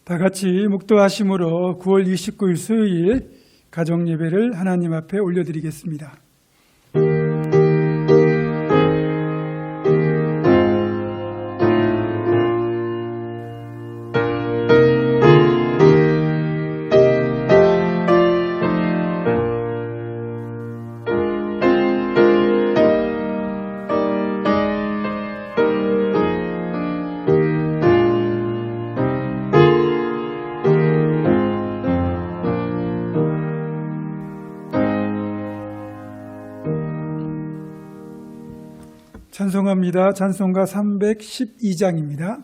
다 같이 묵도하심으로 9월 29일 수요일 가정예배를 하나님 앞에 올려드리겠습니다. 찬송합니다. 찬송가 312장입니다.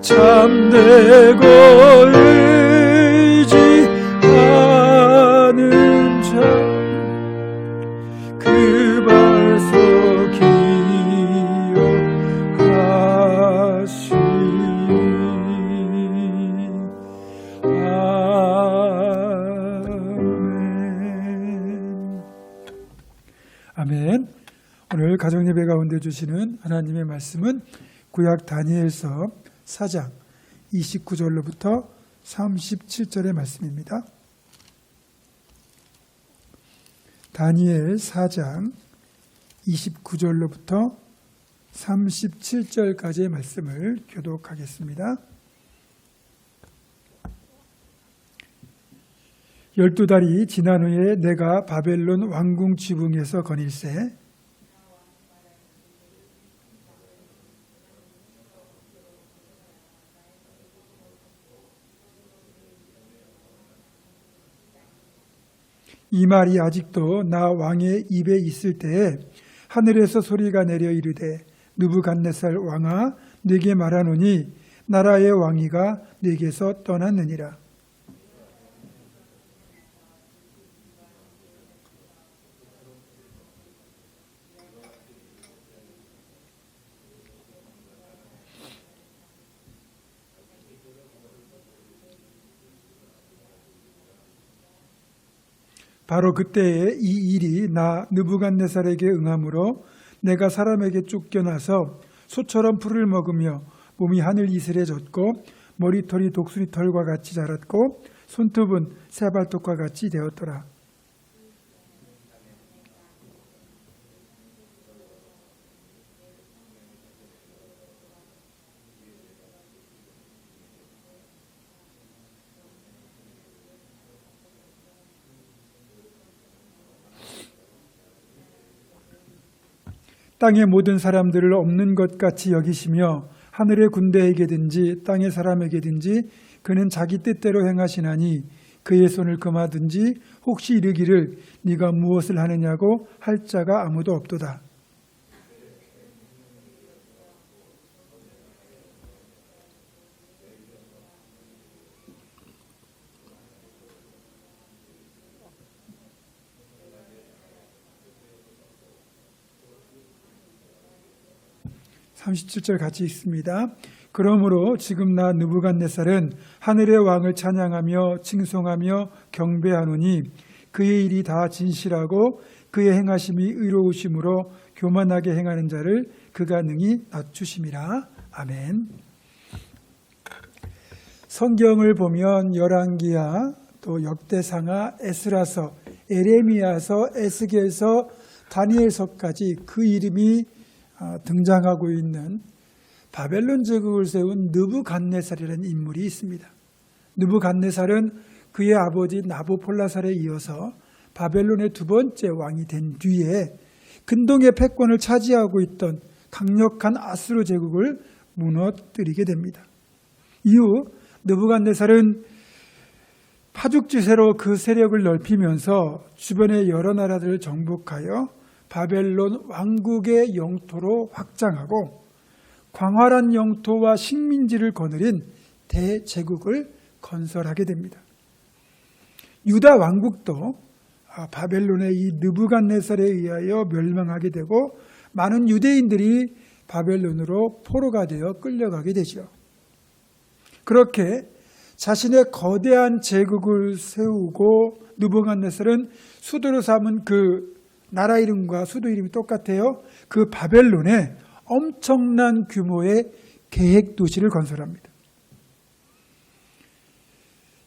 참되고 의지하는 자 그 발소 기억하시니 아멘. 오늘 가정예배 가운데 주시는 하나님의 말씀은 구약 다니엘서 4장 29절로부터 37절의 말씀입니다. 다니엘 4장 29절로부터 37절까지의 말씀을 교독하겠습니다. 12달이 지난 후에 내가 바벨론 왕궁 지붕에서 거닐새 이 말이 아직도 나 왕의 입에 있을 때에 하늘에서 소리가 내려 이르되 느부갓네살 왕아 네게 말하노니 나라의 왕위가 네게서 떠났느니라. 바로 그때에 이 일이 나 느부갓네살에게 응함으로 내가 사람에게 쫓겨나서 소처럼 풀을 먹으며 몸이 하늘 이슬에 젖고 머리털이 독수리털과 같이 자랐고 손톱은 새발톱과 같이 되었더라. 땅의 모든 사람들을 없는 것 같이 여기시며 하늘의 군대에게든지 땅의 사람에게든지 그는 자기 뜻대로 행하시나니 그의 손을 금하든지 혹시 이르기를 네가 무엇을 하느냐고 할 자가 아무도 없도다. (37절) 같이 읽습니다. 그러므로 지금 나 느부갓네살은 하늘의 왕을 찬양하며 칭송하며 경배하노니 그의 일이 다 진실하고 그의 행하심이 의로우심으로 교만하게 행하는 자를 그가 능히 낮추심이라. 아멘. 성경을 보면 열왕기하, 또 역대상하, 에스라서, 에레미야서, 에스겔서, 다니엘서까지 그 이름이 등장하고 있는 바벨론 제국을 세운 느부갓네살이라는 인물이 있습니다. 느부갓네살은 그의 아버지 나부폴라살에 이어서 바벨론의 두 번째 왕이 된 뒤에 근동의 패권을 차지하고 있던 강력한 아수르 제국을 무너뜨리게 됩니다. 이후 느부갓네살은 파죽지세로 그 세력을 넓히면서 주변의 여러 나라들을 정복하여 바벨론 왕국의 영토로 확장하고 광활한 영토와 식민지를 거느린 대제국을 건설하게 됩니다. 유다 왕국도 바벨론의 이 느부갓네살에 의하여 멸망하게 되고 많은 유대인들이 바벨론으로 포로가 되어 끌려가게 되죠. 그렇게 자신의 거대한 제국을 세우고 느부갓네살은 수도로 삼은 그 나라 이름과 수도 이름이 똑같아요. 그 바벨론에 엄청난 규모의 계획 도시를 건설합니다.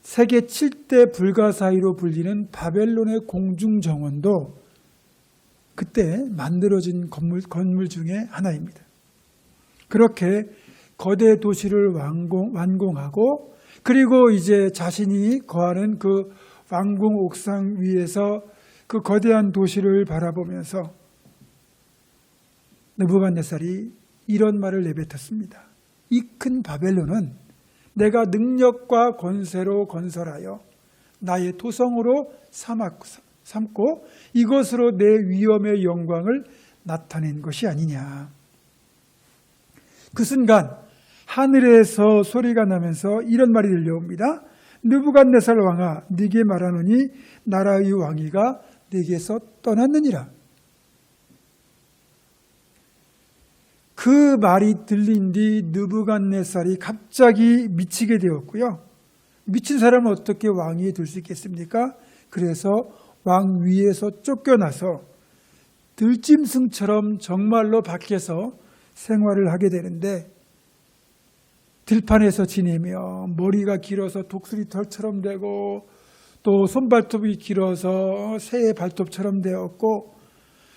세계 7대 불가사의로 불리는 바벨론의 공중정원도 그때 만들어진 건물 중에 하나입니다. 그렇게 거대 도시를 완공하고 그리고 이제 자신이 거하는 그 왕궁 옥상 위에서 그 거대한 도시를 바라보면서 느부갓네살이 이런 말을 내뱉었습니다. 이 큰 바벨론은 내가 능력과 권세로 건설하여 나의 토성으로 삼고 이것으로 내 위엄의 영광을 나타낸 것이 아니냐. 그 순간 하늘에서 소리가 나면서 이런 말이 들려옵니다. 느부갓네살 왕아, 네게 말하노니 나라의 왕위가 네게서 떠났느니라. 그 말이 들린 뒤 느부갓네살이 갑자기 미치게 되었고요. 미친 사람은 어떻게 왕위에 들 수 있겠습니까? 그래서 왕 위에서 쫓겨나서 들짐승처럼 정말로 밖에서 생활을 하게 되는데 들판에서 지내며 머리가 길어서 독수리털처럼 되고 또 손발톱이 길어서 새의 발톱처럼 되었고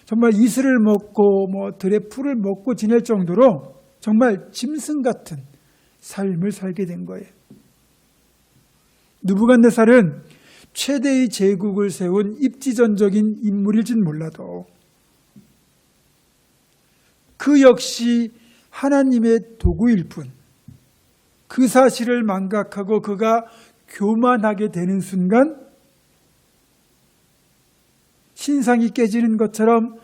정말 이슬을 먹고 들의 풀을 먹고 지낼 정도로 정말 짐승 같은 삶을 살게 된 거예요. 느부갓네살은 최대의 제국을 세운 입지전적인 인물일진 몰라도 그 역시 하나님의 도구일 뿐, 그 사실을 망각하고 그가 교만하게 되는 순간 신상이 깨지는 것처럼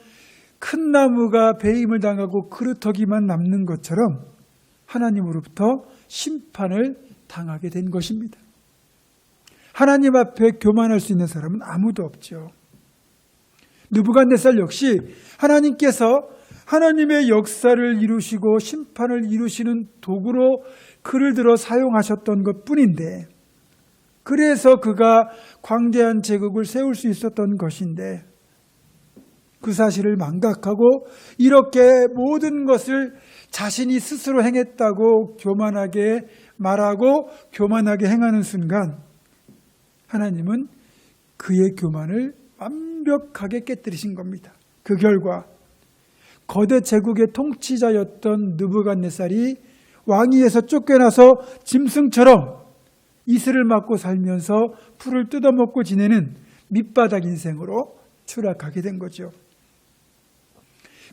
큰 나무가 배임을 당하고 그루터기만 남는 것처럼 하나님으로부터 심판을 당하게 된 것입니다. 하나님 앞에 교만할 수 있는 사람은 아무도 없죠. 느부갓네살 역시 하나님께서 하나님의 역사를 이루시고 심판을 이루시는 도구로 그를 들어 사용하셨던 것뿐인데, 그래서 그가 광대한 제국을 세울 수 있었던 것인데, 그 사실을 망각하고 이렇게 모든 것을 자신이 스스로 행했다고 교만하게 말하고 교만하게 행하는 순간 하나님은 그의 교만을 완벽하게 깨뜨리신 겁니다. 그 결과 거대 제국의 통치자였던 느부갓네살이 왕위에서 쫓겨나서 짐승처럼 이슬을 맞고 살면서 풀을 뜯어먹고 지내는 밑바닥 인생으로 추락하게 된 거죠.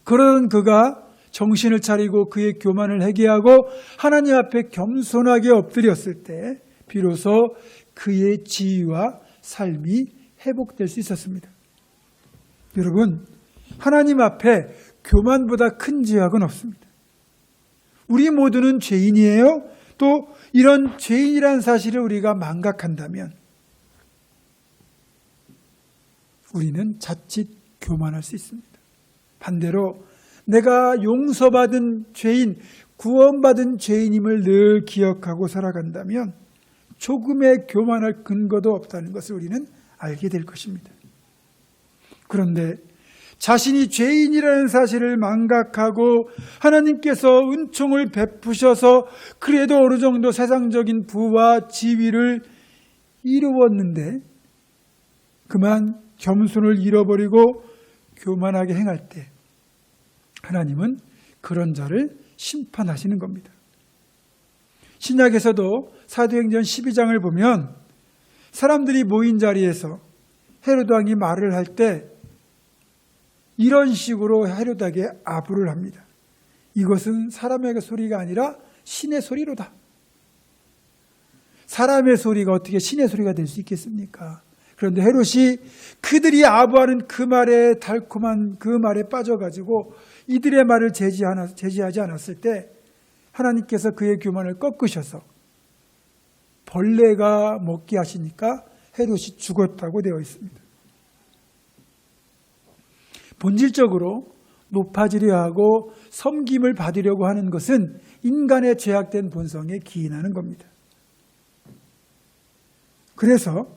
그런 그가 정신을 차리고 그의 교만을 회개하고 하나님 앞에 겸손하게 엎드렸을 때 비로소 그의 지위와 삶이 회복될 수 있었습니다. 여러분, 하나님 앞에 교만보다 큰 죄악은 없습니다. 우리 모두는 죄인이에요. 또 이런 죄인이라는 사실을 우리가 망각한다면 우리는 자칫 교만할 수 있습니다. 반대로 내가 용서받은 죄인, 구원받은 죄인임을 늘 기억하고 살아간다면 조금의 교만할 근거도 없다는 것을 우리는 알게 될 것입니다. 그런데 자신이 죄인이라는 사실을 망각하고 하나님께서 은총을 베푸셔서 그래도 어느 정도 세상적인 부와 지위를 이루었는데 그만 겸손을 잃어버리고 교만하게 행할 때 하나님은 그런 자를 심판하시는 겁니다. 신약에서도 사도행전 12장을 보면 사람들이 모인 자리에서 헤로드 왕이 말을 할 때 이런 식으로 헤로드에게 아부를 합니다. 이것은 사람의 소리가 아니라 신의 소리로다. 사람의 소리가 어떻게 신의 소리가 될 수 있겠습니까? 그런데 헤롯이 그들이 아부하는 그 말에 달콤한 그 말에 빠져가지고 이들의 말을 제지하지 않았을 때 하나님께서 그의 교만을 꺾으셔서 벌레가 먹게 하시니까 헤롯이 죽었다고 되어 있습니다. 본질적으로 높아지려 하고 섬김을 받으려고 하는 것은 인간의 죄악된 본성에 기인하는 겁니다. 그래서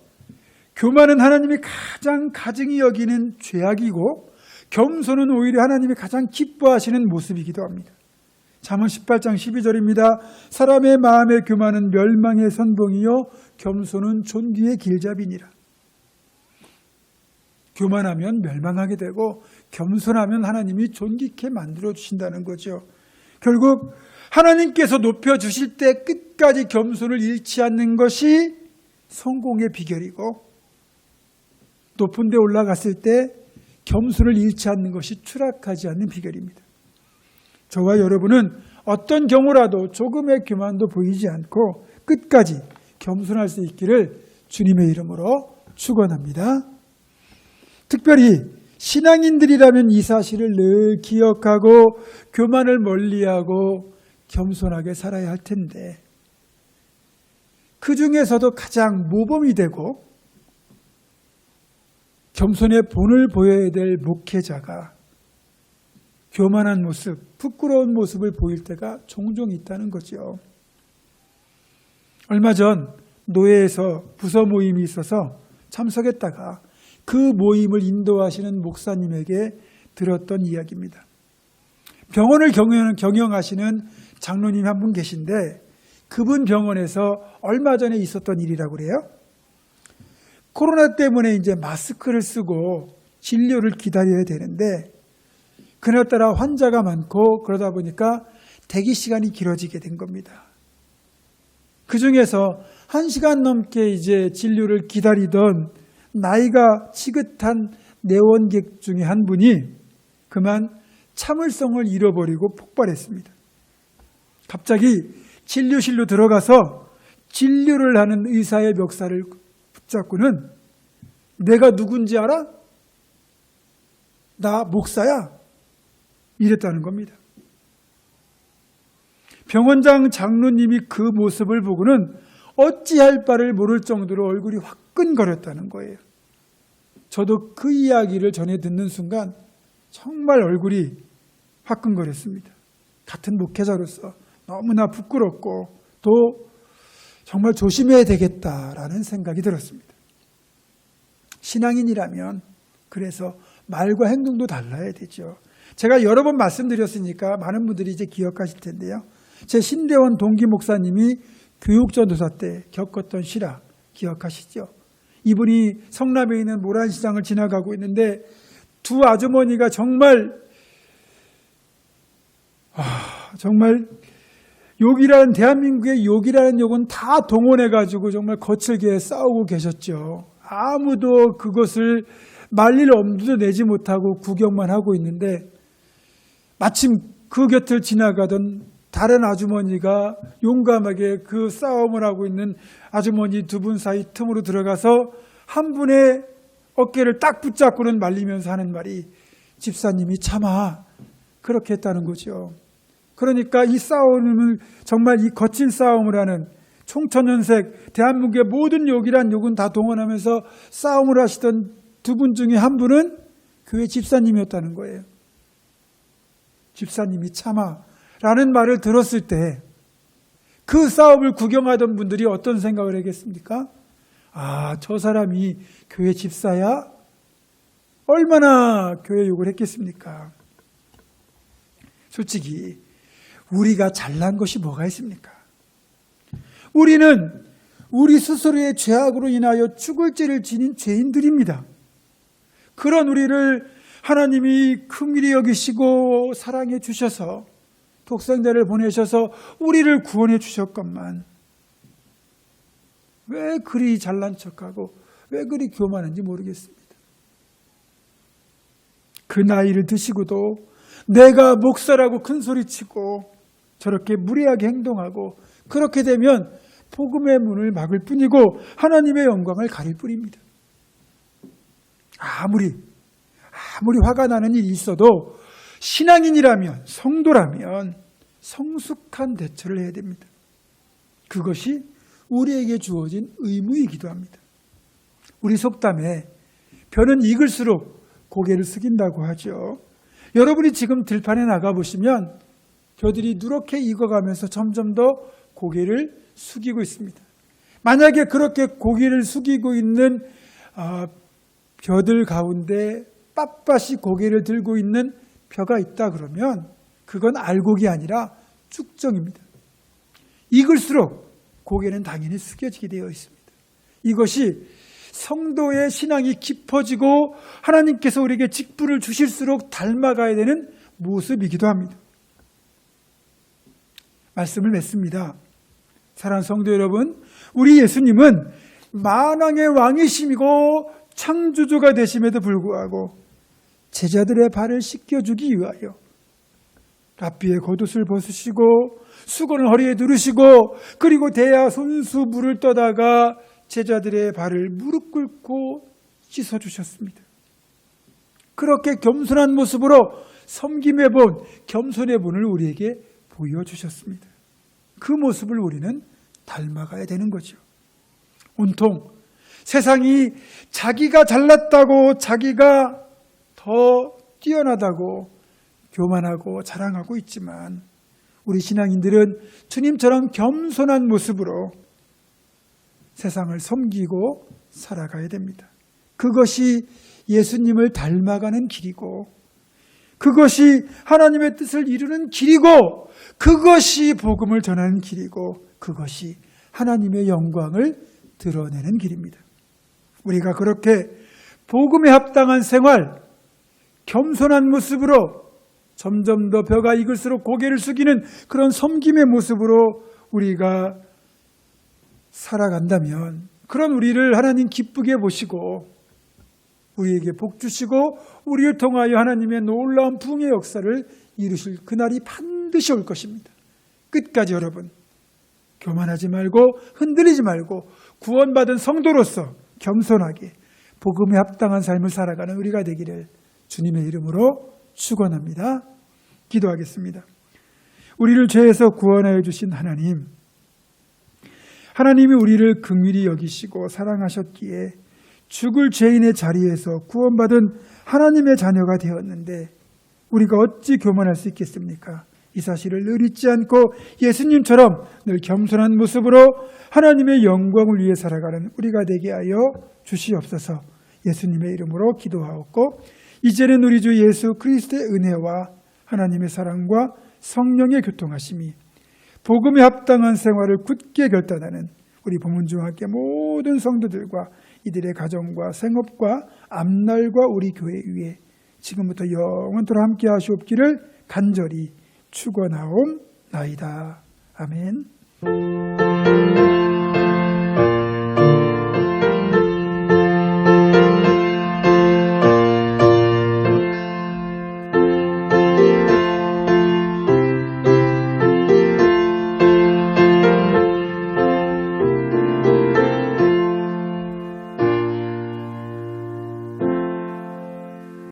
교만은 하나님이 가장 가증히 여기는 죄악이고 겸손은 오히려 하나님이 가장 기뻐하시는 모습이기도 합니다. 잠언 18장 12절입니다. 사람의 마음의 교만은 멸망의 선봉이요 겸손은 존귀의 길잡이니라. 교만하면 멸망하게 되고 겸손하면 하나님이 존귀케 만들어 주신다는 거죠. 결국 하나님께서 높여주실 때 끝까지 겸손을 잃지 않는 것이 성공의 비결이고 높은 데 올라갔을 때 겸손을 잃지 않는 것이 추락하지 않는 비결입니다. 저와 여러분은 어떤 경우라도 조금의 교만도 보이지 않고 끝까지 겸손할 수 있기를 주님의 이름으로 축원합니다. 특별히 신앙인들이라면 이 사실을 늘 기억하고 교만을 멀리하고 겸손하게 살아야 할 텐데 그 중에서도 가장 모범이 되고 겸손의 본을 보여야 될 목회자가 교만한 모습, 부끄러운 모습을 보일 때가 종종 있다는 거죠. 얼마 전 노예에서 부서 모임이 있어서 참석했다가 그 모임을 인도하시는 목사님에게 들었던 이야기입니다. 병원을 경영하시는 장로님 한 분 계신데 그분 병원에서 얼마 전에 있었던 일이라고 그래요. 코로나 때문에 이제 마스크를 쓰고 진료를 기다려야 되는데 그날따라 환자가 많고 그러다 보니까 대기 시간이 길어지게 된 겁니다. 그 중에서 1시간 넘게 이제 진료를 기다리던 나이가 지긋한 내원객 중에 한 분이 그만 참을성을 잃어버리고 폭발했습니다. 갑자기 진료실로 들어가서 진료를 하는 의사의 멱살을 붙잡고는 내가 누군지 알아? 나 목사야. 이랬다는 겁니다. 병원장 장로님이 그 모습을 보고는 어찌할 바를 모를 정도로 얼굴이 화끈거렸다는 거예요. 저도 그 이야기를 전해 듣는 순간 정말 얼굴이 화끈거렸습니다. 같은 목회자로서 너무나 부끄럽고 또 정말 조심해야 되겠다라는 생각이 들었습니다. 신앙인이라면 그래서 말과 행동도 달라야 되죠. 제가 여러 번 말씀드렸으니까 많은 분들이 이제 기억하실 텐데요. 제 신대원 동기 목사님이 교육전도사 때 겪었던 실화 기억하시죠? 이분이 성남에 있는 모란시장을 지나가고 있는데 두 아주머니가 정말 욕이라는, 대한민국의 욕이라는 욕은 다 동원해가지고 정말 거칠게 싸우고 계셨죠. 아무도 그것을 말릴 엄두도 내지 못하고 구경만 하고 있는데 마침 그 곁을 지나가던 다른 아주머니가 용감하게 그 싸움을 하고 있는 아주머니 두 분 사이 틈으로 들어가서 한 분의 어깨를 딱 붙잡고는 말리면서 하는 말이 집사님이 참아, 그렇게 했다는 거죠. 그러니까 이 싸움을, 정말 이 거친 싸움을 하는 총천연색 대한민국의 모든 욕이란 욕은 다 동원하면서 싸움을 하시던 두 분 중에 한 분은 교회 집사님이었다는 거예요. 집사님이 참아 라는 말을 들었을 때 그 싸움을 구경하던 분들이 어떤 생각을 하겠습니까? 아, 저 사람이 교회 집사야? 얼마나 교회 욕을 했겠습니까? 솔직히 우리가 잘난 것이 뭐가 있습니까? 우리는 우리 스스로의 죄악으로 인하여 죽을 죄를 지닌 죄인들입니다. 그런 우리를 하나님이 긍휼히 여기시고 사랑해 주셔서 독생자를 보내셔서 우리를 구원해 주셨건만 왜 그리 잘난 척하고 왜 그리 교만한지 모르겠습니다. 그 나이를 드시고도 내가 목사라고 큰소리치고 저렇게 무례하게 행동하고 그렇게 되면 복음의 문을 막을 뿐이고 하나님의 영광을 가릴 뿐입니다. 아무리 화가 나는 일이 있어도 신앙인이라면, 성도라면 성숙한 대처를 해야 됩니다. 그것이 우리에게 주어진 의무이기도 합니다. 우리 속담에 벼는 익을수록 고개를 숙인다고 하죠. 여러분이 지금 들판에 나가보시면 벼들이 누렇게 익어가면서 점점 더 고개를 숙이고 있습니다. 만약에 그렇게 고개를 숙이고 있는 벼들 가운데 빳빳이 고개를 들고 있는 벼가 있다 그러면 그건 알곡이 아니라 쭉정입니다. 익을수록 고개는 당연히 숙여지게 되어 있습니다. 이것이 성도의 신앙이 깊어지고 하나님께서 우리에게 직분을 주실수록 닮아가야 되는 모습이기도 합니다. 말씀을 맺습니다. 사랑하는 성도 여러분, 우리 예수님은 만왕의 왕이심이고 창조주가 되심에도 불구하고 제자들의 발을 씻겨주기 위하여 랍비의 겉옷을 벗으시고 수건을 허리에 두르시고 그리고 대야 손수 물을 떠다가 제자들의 발을 무릎 꿇고 씻어주셨습니다. 그렇게 겸손한 모습으로 섬김의 본, 겸손의 본을 우리에게 보여주셨습니다. 그 모습을 우리는 닮아가야 되는 거죠. 온통 세상이 자기가 잘났다고, 자기가 더 뛰어나다고 교만하고 자랑하고 있지만 우리 신앙인들은 주님처럼 겸손한 모습으로 세상을 섬기고 살아가야 됩니다. 그것이 예수님을 닮아가는 길이고 그것이 하나님의 뜻을 이루는 길이고 그것이 복음을 전하는 길이고 그것이 하나님의 영광을 드러내는 길입니다. 우리가 그렇게 복음에 합당한 생활, 겸손한 모습으로 점점 더 벼가 익을수록 고개를 숙이는 그런 섬김의 모습으로 우리가 살아간다면 그런 우리를 하나님 기쁘게 보시고 우리에게 복 주시고 우리를 통하여 하나님의 놀라운 부흥의 역사를 이루실 그날이 반드시 올 것입니다. 끝까지 여러분 교만하지 말고 흔들리지 말고 구원받은 성도로서 겸손하게 복음에 합당한 삶을 살아가는 우리가 되기를 주님의 이름으로 축원합니다. 기도하겠습니다. 우리를 죄에서 구원하여 주신 하나님, 하나님이 우리를 긍휼히 여기시고 사랑하셨기에 죽을 죄인의 자리에서 구원받은 하나님의 자녀가 되었는데 우리가 어찌 교만할 수 있겠습니까? 이 사실을 늘 잊지 않고 예수님처럼 늘 겸손한 모습으로 하나님의 영광을 위해 살아가는 우리가 되게 하여 주시옵소서. 예수님의 이름으로 기도하옵고 이제는 우리 주 예수 그리스도의 은혜와 하나님의 사랑과 성령의 교통하심이 복음에 합당한 생활을 굳게 결단하는 우리 보문중학교 모든 성도들과 이들의 가정과 생업과 앞날과 우리 교회 위에 지금부터 영원토록 함께 하시옵기를 간절히 축원하옵나이다. 아멘.